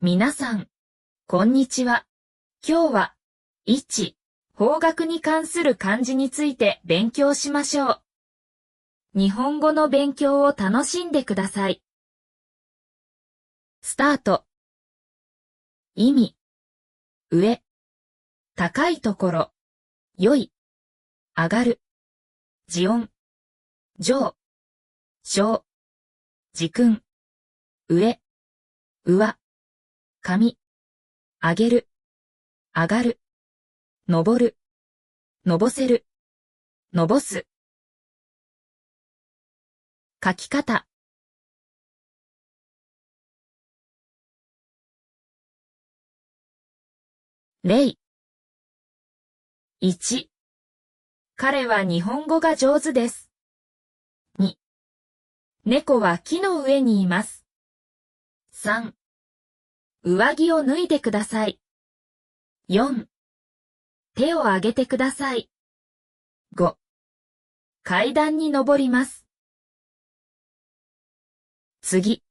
皆さん、こんにちは。今日は、方角に関する漢字について勉強しましょう。日本語の勉強を楽しんでください。スタート。意味。上。高いところ。良い。上がる。時音。上。昇。時訓。上。上。上。上げる。上がる。登る。のぼせる。のぼす。書き方。例。1、彼は日本語が上手です。2、猫は木の上にいます。3、上着を脱いでください。4、手を挙げてください。5、階段に登ります。次。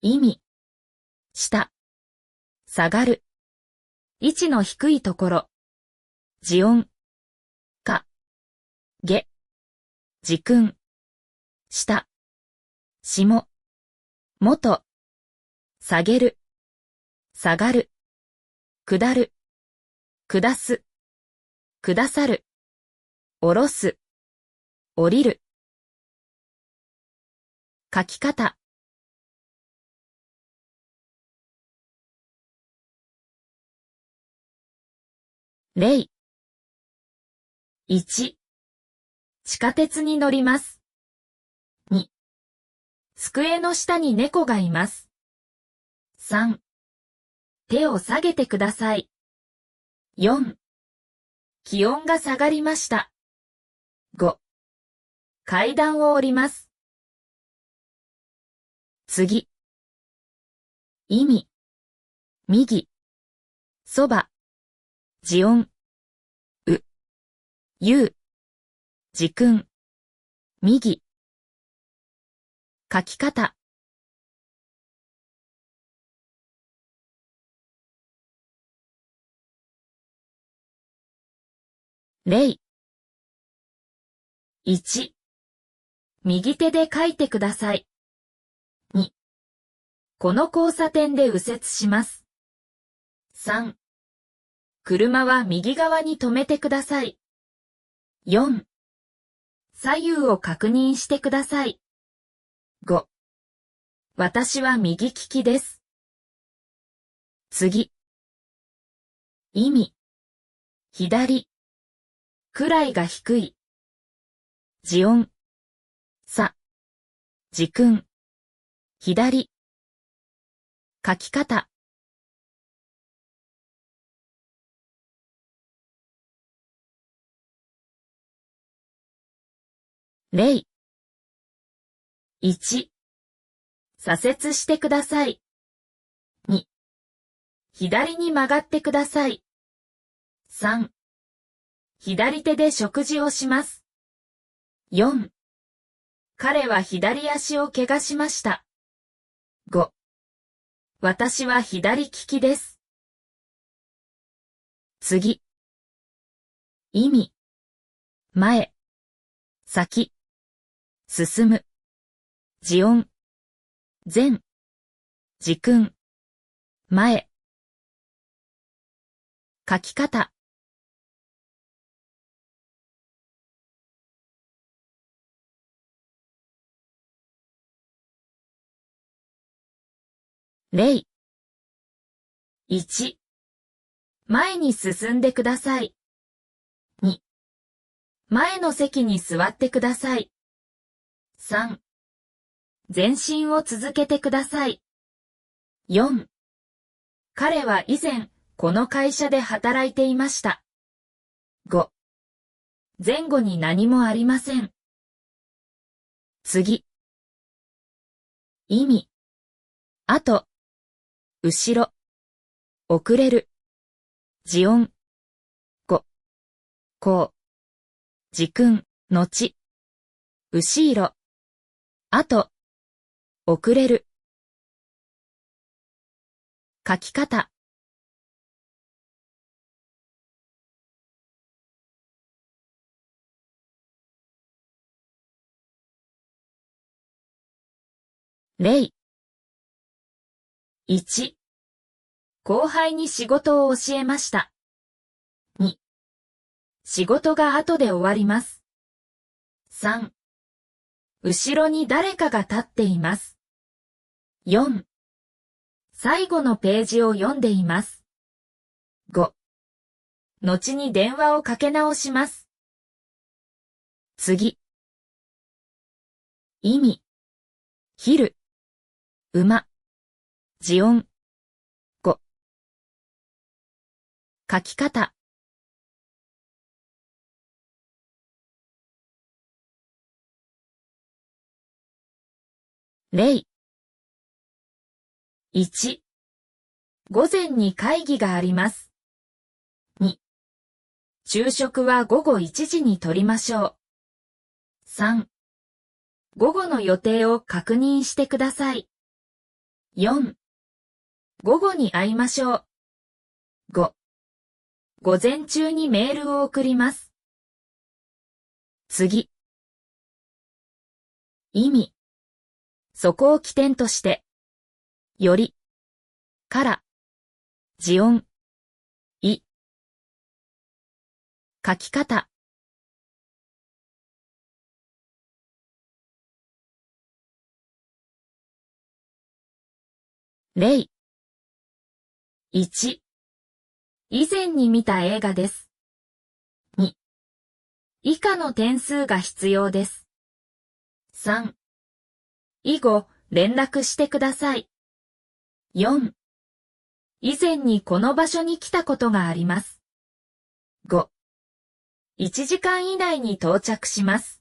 意味。下。下がる。位置の低いところ。時音。か。下。時訓。下。下。元。下げる。下がる。下る。下す。下さる。下ろす。降りる。書き方。例。1、地下鉄に乗ります。2、机の下に猫がいます。3、手を下げてください。4、気温が下がりました。5、階段を降ります。次。意味。右。そば。時音。う。ゆう。時訓。右。書き方。例。1、右手で書いてください。2、この交差点で右折します。3、車は右側に止めてください。4、左右を確認してください。5、私は右利きです。次。意味。左。位が低い。時音。さ。時訓。左。書き方。例。1、左折してください。2、左に曲がってください。3、左手で食事をします。4、彼は左足を怪我しました。5、私は左利きです。次。意味。前。先。進む。時音。前。時訓。前。書き方。例。1、前に進んでください。2、前の席に座ってください。3、前進を続けてください。4、彼は以前、この会社で働いていました。5、前後に何もありません。次。意味。後。後ろ。遅れる。時音。こ。こう。時訓。後。後ろ。後。遅れる。書き方。例。1、後輩に仕事を教えました。2、仕事が後で終わります。3、後ろに誰かが立っています。4、最後のページを読んでいます。5、後に電話をかけ直します。次。意味。昼。馬。字音。5。書き方。例。1、午前に会議があります。2、昼食は午後1時にとりましょう。3、午後の予定を確認してください。4、午後に会いましょう。5、午前中にメールを送ります。次。意味。そこを起点として。より。から。字音。い。書き方。例。1、以前に見た映画です。2、以下の点数が必要です。3、以後連絡してください。4、以前にこの場所に来たことがあります。5、1時間以内に到着します。